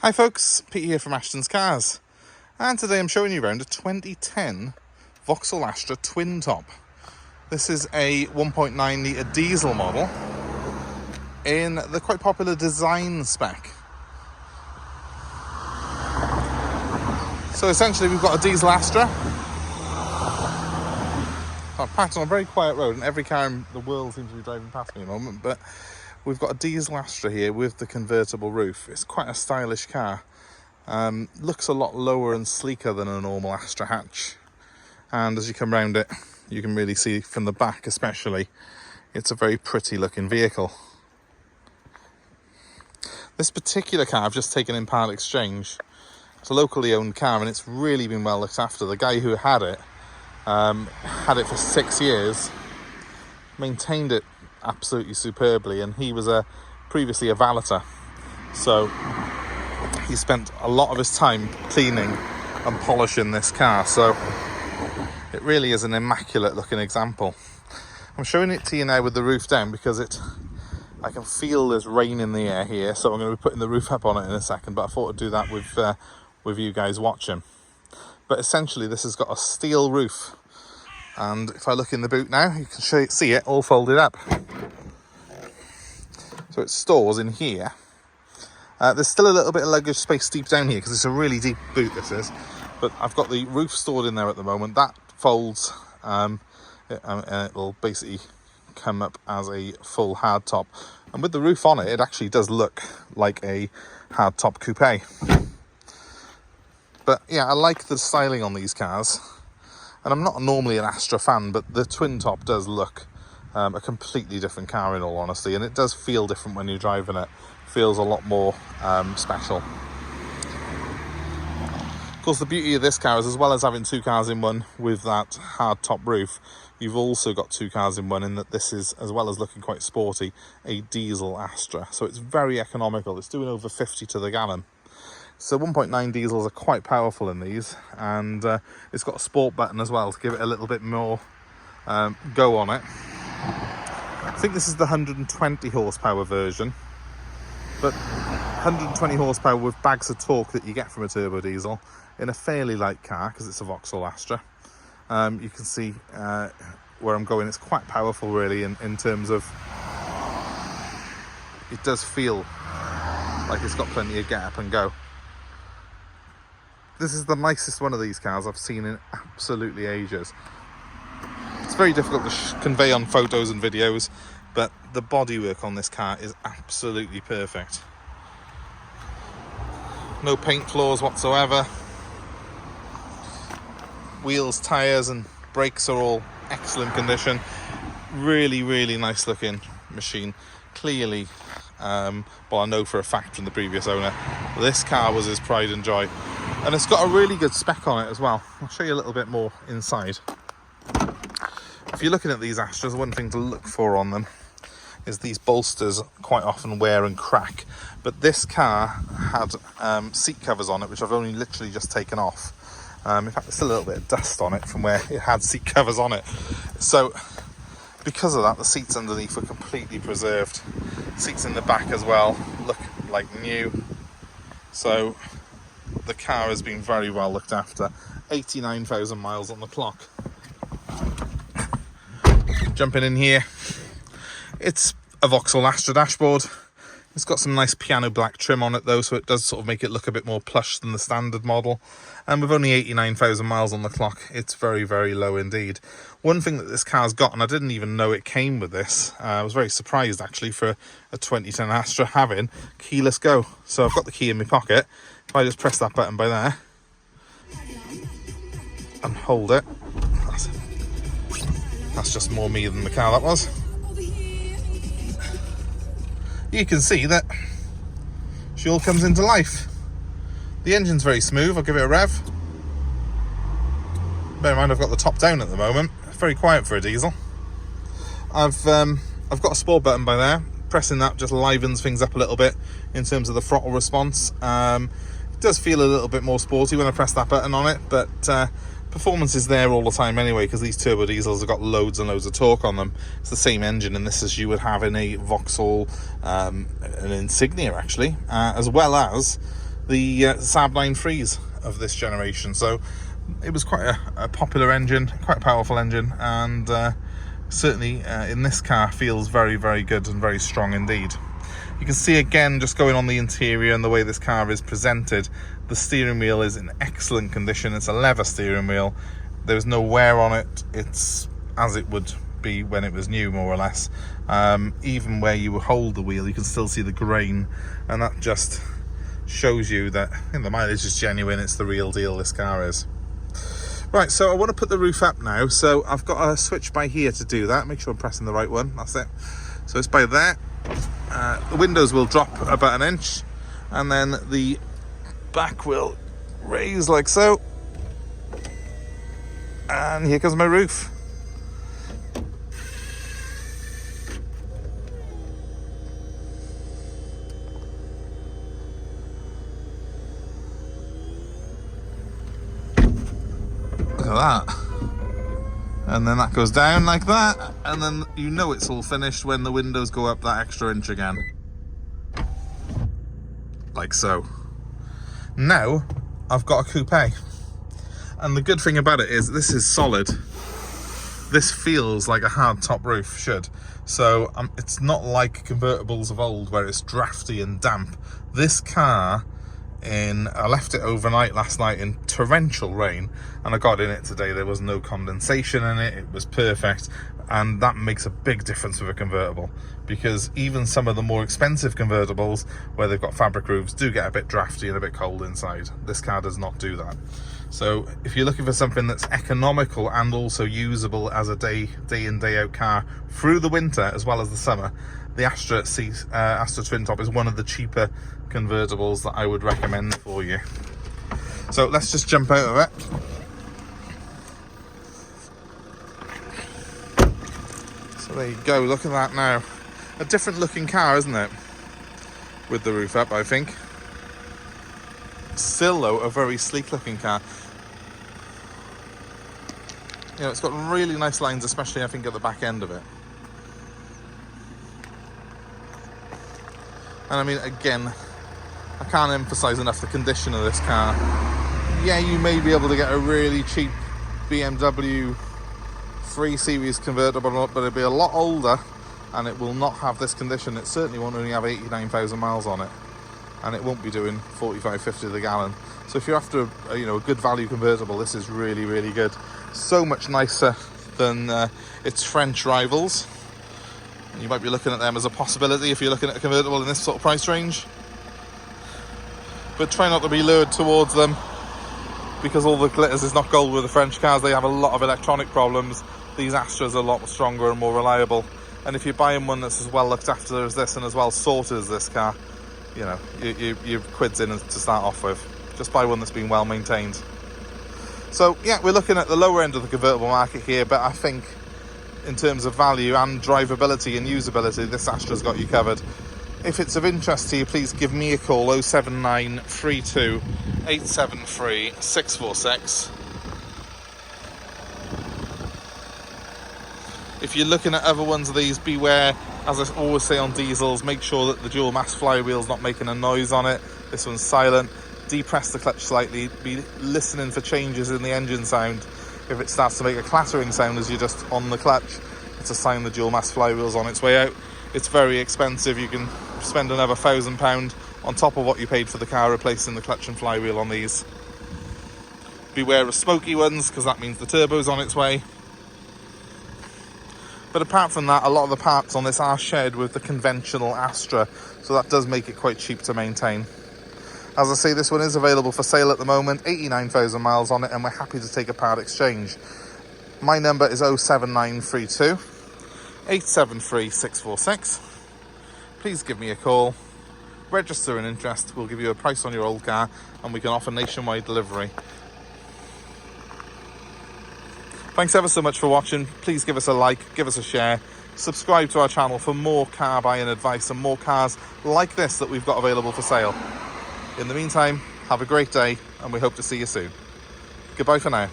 Hi folks, Pete here from Ashton's Cars, and today I'm showing you around a 2010 Vauxhall Astra Twin-top. This is a 1.9 litre diesel model in the quite popular design spec. So essentially we've got a diesel Astra. I'm parked on a very quiet road and every car in the world seems to be driving past me at the moment, but we've got a diesel Astra here with the convertible roof. It's quite a stylish car. Looks a lot lower and sleeker than a normal Astra hatch. And as you come round it, you can really see from the back especially, it's a very pretty looking vehicle. This particular car I've just taken in part exchange. It's a locally owned car and it's really been well looked after. The guy who had it for 6 years, maintained it absolutely superbly, and he was previously a valeter, so he spent a lot of his time cleaning and polishing this car, so it really is an immaculate looking example. I'm showing it to you now with the roof down because I can feel there's rain in the air here, so I'm going to be putting the roof up on it in a second, but I thought I'd do that with you guys watching. But essentially this has got a steel roof, and if I look in the boot now, you can see it all folded up. So it stores in here. There's still a little bit of luggage space deep down here because it's a really deep boot, this is. But I've got the roof stored in there at the moment. That folds and it'll basically come up as a full hardtop. And with the roof on it, it actually does look like a hardtop coupe. But yeah, I like the styling on these cars. And I'm not normally an Astra fan, but the twin-top does look a completely different car in all honesty, and it does feel different when you're driving it. Feels a lot more special. Of course, the beauty of this car is, as well as having two cars in one with that hard top roof, you've also got two cars in one, in that this is, as well as looking quite sporty, a diesel Astra. So it's very economical. It's doing over 50 to the gallon. So 1.9 diesels are quite powerful in these, and it's got a sport button as well to give it a little bit more go on it. I think this is the 120 horsepower version, but 120 horsepower with bags of torque that you get from a turbo diesel in a fairly light car because it's a Vauxhall Astra. You can see where I'm going. It's quite powerful really in terms of, it does feel like it's got plenty of get up and go. This is the nicest one of these cars I've seen in absolutely ages. It's very difficult to convey on photos and videos, but the bodywork on this car is absolutely perfect. No paint flaws whatsoever. Wheels, tyres and brakes are all excellent condition. Really, really nice looking machine. Clearly, well, I know for a fact from the previous owner, this car was his pride and joy. And it's got a really good spec on it as well. I'll show you a little bit more inside. If you're looking at these Astras, one thing to look for on them is these bolsters quite often wear and crack. But this car had seat covers on it, which I've only literally just taken off. In fact, there's still a little bit of dust on it from where it had seat covers on it. So because of that, the seats underneath were completely preserved. Seats in the back as well look like new. So the car has been very well looked after. 89,000 miles on the clock. Jumping in here, it's a Vauxhall Astra dashboard. It's got some nice piano black trim on it though, so it does sort of make it look a bit more plush than the standard model. And with only 89,000 miles on the clock, it's very, very low indeed. One thing that this car's got, and I didn't even know it came with this, I was very surprised actually for a 2010 Astra having keyless go. So I've got the key in my pocket. If I just press that button by there and hold it, that's just more me than the car that was. You can see that she all comes into life. The engine's very smooth. I'll give it a rev. Bear in mind I've got the top down at the moment. Very quiet for a diesel. I've got a sport button by there. Pressing that just livens things up a little bit in terms of the throttle response. It does feel a little bit more sporty when I press that button on it, but performance is there all the time anyway, because these turbo diesels have got loads and loads of torque on them. It's the same engine in this as you would have in a Vauxhall, an Insignia actually, as well as the Saab 9.3s of this generation. So it was quite a popular engine, quite a powerful engine, and certainly in this car feels very, very good and very strong indeed. You can see again, just going on the interior and the way this car is presented, the steering wheel is in excellent condition. It's a leather steering wheel. There's no wear on it. It's as it would be when it was new, more or less. Even where you hold the wheel, you can still see the grain, and that just shows you that the mileage is genuine. It's the real deal, this car is. Right, so I want to put the roof up now, so I've got a switch by here to do that. Make sure I'm pressing the right one. That's it. So it's by there. The windows will drop about an inch, and then the back will raise like so, and here comes my roof. Look at that. And then that goes down like that, and then you know it's all finished when the windows go up that extra inch again. Like so. Now, I've got a coupe. And the good thing about it is this is solid. This feels like a hard top roof should. So it's not like convertibles of old where it's drafty and damp. This car, I left it overnight last night in torrential rain, and I got in it today. There was no condensation in it. It was perfect, and that makes a big difference with a convertible, because even some of the more expensive convertibles where they've got fabric roofs do get a bit drafty and a bit cold inside. This car does not do that. So if you're looking for something that's economical and also usable as a day in, day out car through the winter as well as the summer, the Astra Twin-top is one of the cheaper convertibles that I would recommend for you. So let's just jump out of it. So there you go, look at that now. A different looking car, isn't it? With the roof up, I think. Still though, a very sleek looking car. You know, it's got really nice lines, especially I think at the back end of it. And I mean, again, I can't emphasize enough the condition of this car. Yeah, you may be able to get a really cheap BMW 3 Series convertible, but it'll be a lot older, and it will not have this condition. It certainly won't only have 89,000 miles on it, and it won't be doing 45, 50 to the gallon. So if you're after a good value convertible, this is really, really good. So much nicer than its French rivals. You might be looking at them as a possibility if you're looking at a convertible in this sort of price range. But try not to be lured towards them, because all the glitters is not gold with the French cars. They have a lot of electronic problems. These Astras are a lot stronger and more reliable. And if you're buying one that's as well looked after as this and as well sorted as this car, you're quids in to start off with. Just buy one that's been well maintained. So yeah, we're looking at the lower end of the convertible market here, but I think in terms of value and drivability and usability, this Astra's got you covered. If it's of interest to you, please give me a call, 07932 873 646. If you're looking at other ones of these, beware, as I always say on diesels, make sure that the dual mass flywheel's not making a noise on it. This one's silent. Depress the clutch slightly, be listening for changes in the engine sound. If it starts to make a clattering sound as you're just on the clutch, it's a sign the dual mass flywheel's on its way out. It's very expensive. You can spend another £1,000 on top of what you paid for the car replacing the clutch and flywheel on these. Beware of smoky ones, because that means the turbo's on its way. But apart from that, a lot of the parts on this are shared with the conventional Astra, so that does make it quite cheap to maintain. As I say, this one is available for sale at the moment, 89,000 miles on it, and we're happy to take a part exchange. My number is 07932 873 646. Please give me a call, register an interest, we'll give you a price on your old car, and we can offer nationwide delivery. Thanks ever so much for watching. Please give us a like, give us a share, subscribe to our channel for more car buying advice and more cars like this that we've got available for sale. In the meantime, have a great day, and we hope to see you soon. Goodbye for now.